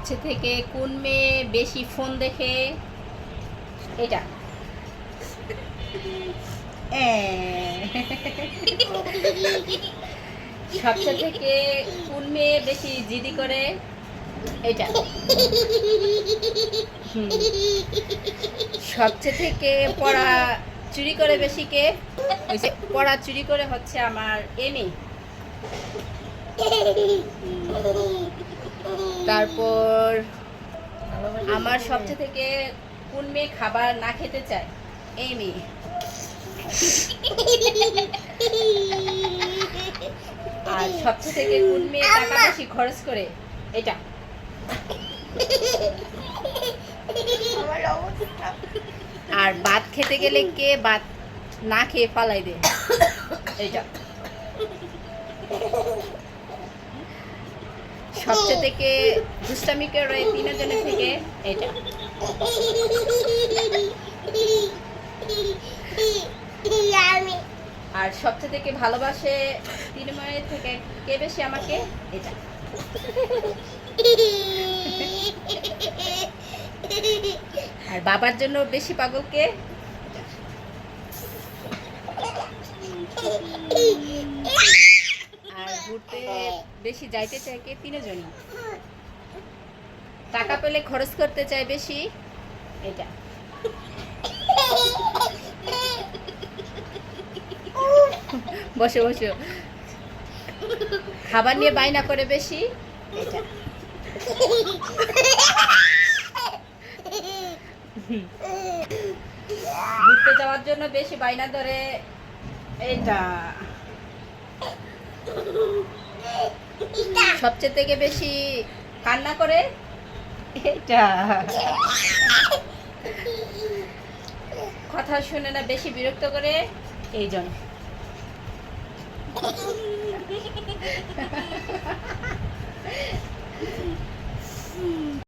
সবচেয়ে থেকে কোন মেয়ে বেশি ফোন দেখে? এটা সবচেয়ে থেকে কোন মেয়ে বেশি জিদি করে? এটা সবচেয়ে থেকে পড়া চুরি করে বেশি কে? ওই যে পড়া চুরি করে হচ্ছে আমার এমি। তারপর আমার সবচেয়ে থেকে কোন মেয়ে খাবার না খেতে চায়? এমি। আর সবচেয়ে থেকে কোন মেয়ে টাকা বেশি খরচ করে? এটা আর ভাত খেতে গেলে কে ভাত না খেয়ে ফালাই দেয়? এটা সবচেয়ে থেকে দুষ্টামি করে তিনজনের থেকে? এটা আর সবচেয়ে থেকে ভালোবাসে তিন মেয়ের থেকে কে বেশি আমাকে? এটা আর বাবার জন্য বেশি পাগল কে? আর ঘুরতে বেশি যাইতে চায় কে? তিনজনই। টাকা পেলে খরচ করতে চায় বেশি? এটা বসে বসে খাবার নিয়ে বায়না করে বেশি? এটা ঘুরতে যাওয়ার জন্য বেশি বায়না ধরে? এটা সবচেয়ে থেকে বেশি কান্না করে? এটা কথা শুনে না বেশি বিরক্ত করে? এই জন্য